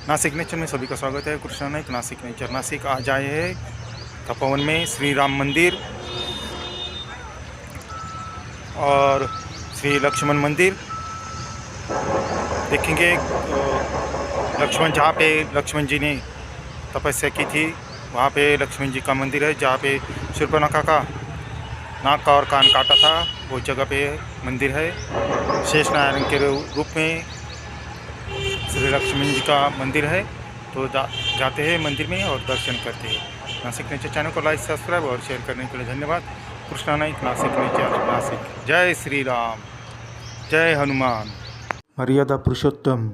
Nashik nature में सभी का स्वागत है। कृष्णा नाइक, नासिक नेचर। नासिक आज आए हैं तपोवन में श्री राम मंदिर और श्री लक्ष्मण मंदिर देखेंगे। लक्ष्मण जहाँ पे लक्ष्मण जी ने तपस्या की थी वहाँ पे लक्ष्मण जी का मंदिर है। जहाँ पे शूर्पणखा का नाक और कान काटा था वो जगह पे मंदिर है। शेष नारायण के रूप में श्री लक्ष्मण जी का मंदिर है। तो जाते हैं मंदिर में और दर्शन करते हैं। नासिक नेचर चैनल को लाइक, सब्सक्राइब और शेयर करने के लिए धन्यवाद। कृष्णा नाइक, नासिक नेचर, नासिक। जय श्री राम, जय हनुमान। मर्यादा पुरुषोत्तम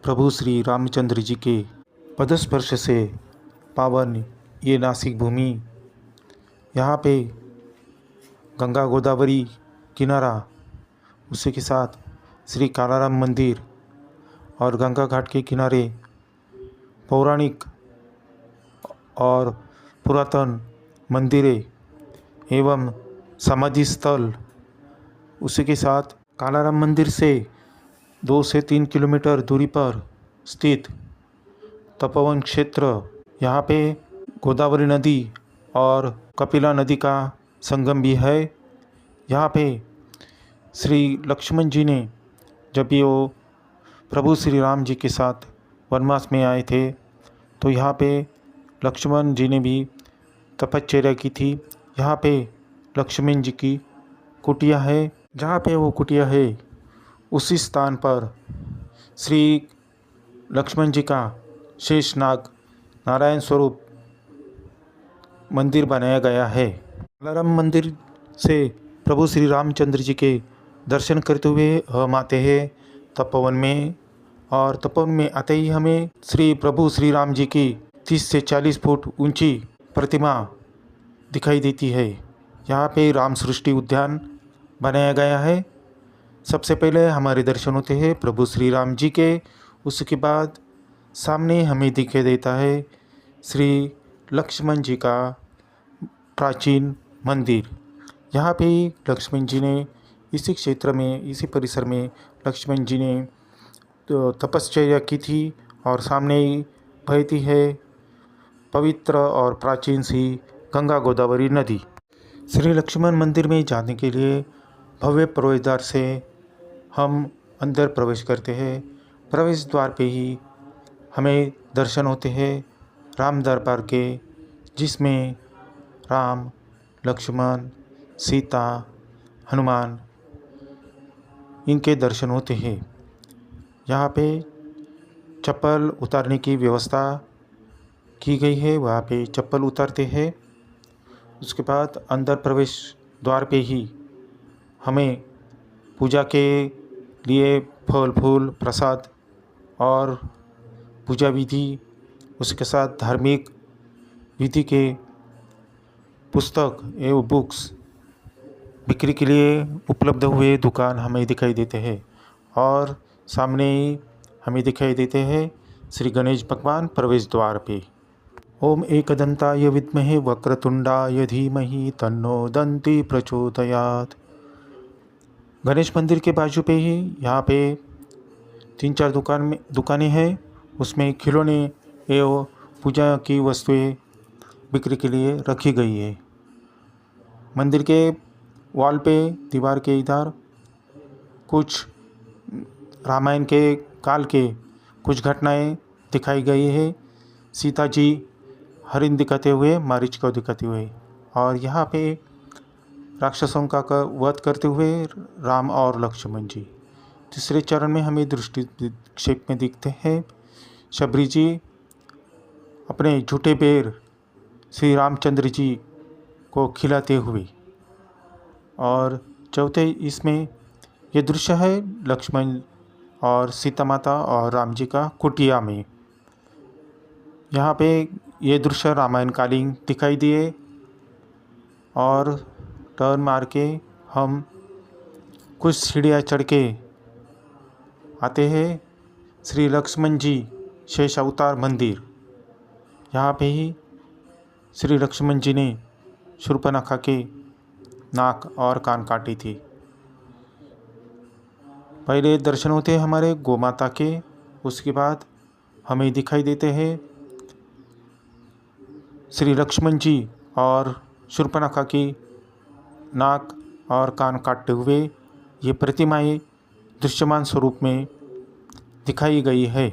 प्रभु श्री रामचंद्र जी के पदस्पर्श से पावन ये नासिक भूमि, यहाँ पे गंगा गोदावरी किनारा, उसी के साथ श्री कालाराम मंदिर और गंगा घाट के किनारे पौराणिक और पुरातन मंदिरें एवं समाधि स्थल, उसी के साथ कालाराम मंदिर से 2 से 3 किलोमीटर दूरी पर स्थित तपोवन क्षेत्र, यहाँ पे गोदावरी नदी और कपिला नदी का संगम भी है। यहाँ पे श्री लक्ष्मण जी ने जब ये वो प्रभु श्री राम जी के साथ वनवास में आए थे तो यहाँ पे लक्ष्मण जी ने भी तपश्चर्या की थी। यहाँ पे लक्ष्मण जी की कुटिया है। जहाँ पे वो कुटिया है उसी स्थान पर श्री लक्ष्मण जी का शेषनाग नारायण स्वरूप मंदिर बनाया गया है। कालाराम मंदिर से प्रभु श्री रामचंद्र जी के दर्शन करते हुए हम आते हैं तपोवन में, और तपोवन में आते ही हमें श्री प्रभु श्री राम जी की 30 से 40 फुट ऊंची प्रतिमा दिखाई देती है। यहाँ पे राम सृष्टि उद्यान बनाया गया है। सबसे पहले हमारे दर्शन होते हैं प्रभु श्री राम जी के, उसके बाद सामने हमें दिखाई देता है श्री लक्ष्मण जी का प्राचीन मंदिर। यहाँ पे लक्ष्मण जी ने इसी क्षेत्र में, इसी परिसर में लक्ष्मण जी ने तो तपश्चर्या की थी और सामने ही बहती है पवित्र और प्राचीन सी गंगा गोदावरी नदी। श्री लक्ष्मण मंदिर में जाने के लिए भव्य प्रवेश द्वार से हम अंदर प्रवेश करते हैं। प्रवेश द्वार पे ही हमें दर्शन होते हैं राम दरबार के, जिसमें राम, लक्ष्मण, सीता, हनुमान, इनके दर्शन होते हैं। यहाँ पे चप्पल उतारने की व्यवस्था की गई है, वहाँ पे चप्पल उतारते हैं। उसके बाद अंदर प्रवेश द्वार पे ही हमें पूजा के लिए फल फूल प्रसाद और पूजा विधि, उसके साथ धार्मिक विधि के पुस्तक एवं बुक्स बिक्री के लिए उपलब्ध हुए दुकान हमें दिखाई देते हैं। और सामने ही हमें दिखाई देते हैं श्री गणेश भगवान प्रवेश द्वार पे। ओम एकदंताय विद्महे वक्रतुंडाय धीमहि तन्नो दंती प्रचोदयात्। गणेश मंदिर के बाजू पे ही यहाँ पे 3-4 दुकानें हैं, उसमें खिलौने एवं पूजा की वस्तुएं बिक्री के लिए रखी गई है। मंदिर के वॉल पे, दीवार के इधर कुछ रामायण के काल के कुछ घटनाएं दिखाई गई है। सीता जी हरिण दिखाते हुए, मारीच को दिखाते हुए, और यहाँ पे राक्षसों का वध करते हुए राम और लक्ष्मण जी। तीसरे चरण में हमें दृष्टि क्षेप में दिखते हैं शबरी जी अपने झूठे पैर श्री रामचंद्र जी को खिलाते हुए। और चौथे इसमें ये दृश्य है लक्ष्मण और सीता माता और राम जी का कुटिया में। यहाँ पे ये दृश्य रामायण कालीन दिखाई दिए, और टर्न मार के हम कुछ सीढ़ियाँ चढ़ के आते हैं श्री लक्ष्मण जी शेष अवतार मंदिर। यहाँ पे ही श्री लक्ष्मण जी ने शूर्पणखा के नाक और कान काटी थी। पहले दर्शन होते हैं हमारे गौ माता के, उसके बाद हमें दिखाई देते हैं। श्री लक्ष्मण जी और शूर्पणखा की नाक और कान काटते हुए ये प्रतिमाएं दृश्यमान स्वरूप में दिखाई गई है।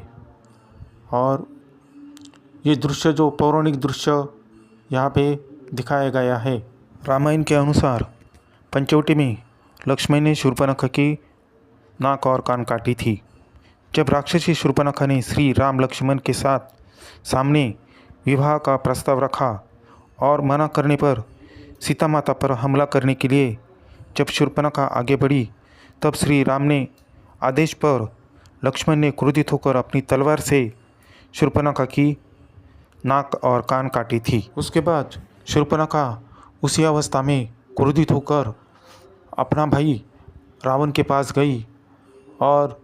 और ये दृश्य जो पौराणिक दृश्य यहाँ पे दिखाया गया है। रामायण के अनुसार पंचवटी में लक्ष्मण ने शूर्पणखा की नाक और कान काटी थी। जब राक्षसी शूर्पणखा ने श्री राम लक्ष्मण के साथ सामने विवाह का प्रस्ताव रखा और मना करने पर सीता माता पर हमला करने के लिए जब शूर्पणखा आगे बढ़ी, तब श्री राम ने आदेश पर लक्ष्मण ने क्रोधित होकर अपनी तलवार से शूर्पणखा की नाक और कान काटी थी। उसके बाद शूर्पणखा उसी अवस्था में क्रोधित होकर अपना भाई रावण के पास गई और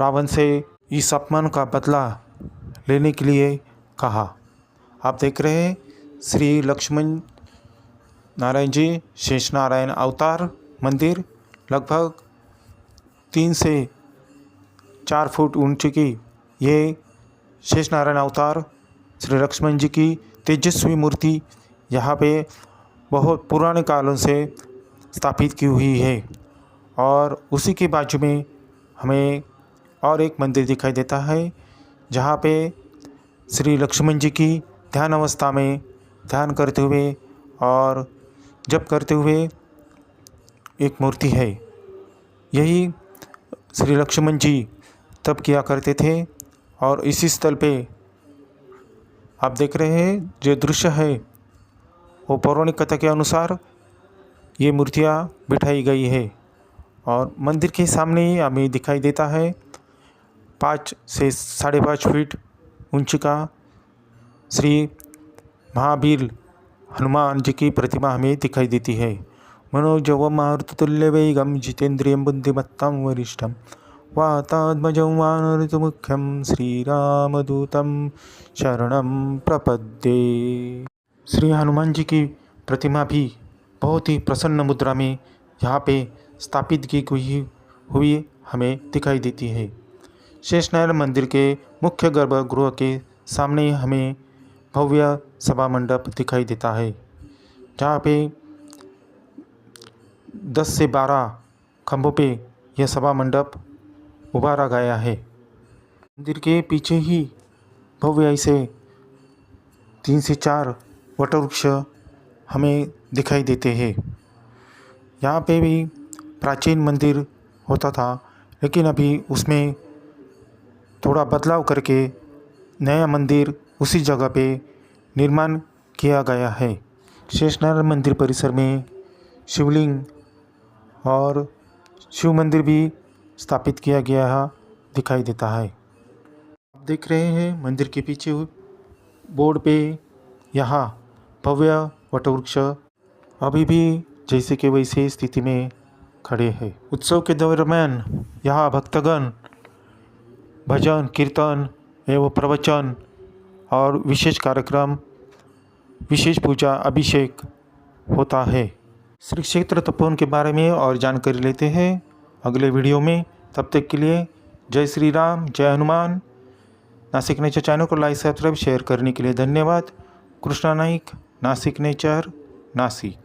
रावण से इस अपमान का बदला लेने के लिए कहा। आप देख रहे हैं श्री लक्ष्मण नारायण जी शेष नारायण अवतार मंदिर लगभग 3 से 4 फुट ऊंची की ये शेष नारायण अवतार श्री लक्ष्मण जी की तेजस्वी मूर्ति यहाँ पे बहुत पुराने कालों से स्थापित की हुई है। और उसी के बाजू में हमें और एक मंदिर दिखाई देता है जहाँ पे श्री लक्ष्मण जी की ध्यान अवस्था में ध्यान करते हुए और जप करते हुए एक मूर्ति है। यही श्री लक्ष्मण जी तप किया करते थे। और इसी स्थल पे आप देख रहे हैं जो दृश्य है वो पौराणिक कथा के अनुसार ये मूर्तियाँ बिठाई गई है। और मंदिर के सामने ही हमें दिखाई देता है 5 से 5.5 फीट ऊंची का श्री महावीर हनुमान जी की प्रतिमा हमें दिखाई देती है। मनोजवम मारुततुल्य वेगम जितेन्द्रियं बुद्धिमत्तं वरिष्ठं वातात्मजं वानरतमुख्यं श्रीरामदूतं शरणं प्रपद्ये। श्री हनुमान जी की प्रतिमा भी बहुत ही प्रसन्न मुद्रा में यहाँ पे स्थापित की हुई हमें दिखाई देती है। शेषनारायण मंदिर के मुख्य गर्भगृह के सामने हमें भव्य सभा मंडप दिखाई देता है जहाँ पे 10 से 12 खंभों पे यह सभा मंडप उभारा गया है। मंदिर के पीछे ही भव्य ऐसे 3 से 4 वटवृक्ष हमें दिखाई देते हैं। यहाँ पे भी प्राचीन मंदिर होता था, लेकिन अभी उसमें थोड़ा बदलाव करके नया मंदिर उसी जगह पे निर्माण किया गया है। शेषनारायण मंदिर परिसर में शिवलिंग और शिव मंदिर भी स्थापित किया गया दिखाई देता है। आप देख रहे हैं मंदिर के पीछे बोर्ड पे यहाँ भव्य वटवृक्ष अभी भी जैसे के वैसे स्थिति में खड़े हैं। उत्सव के दरम्यान यहाँ भक्तगण भजन कीर्तन एवं प्रवचन और विशेष कार्यक्रम, विशेष पूजा अभिषेक होता है। श्री क्षेत्र तपोवन के बारे में और जानकारी लेते हैं अगले वीडियो में। तब तक के लिए जय श्री राम, जय हनुमान। नासिक नेचर चैनल को लाइक सब्सक्राइब शेयर करने के लिए धन्यवाद। कृष्णा नाइक, नासिक नेचर, नासिक।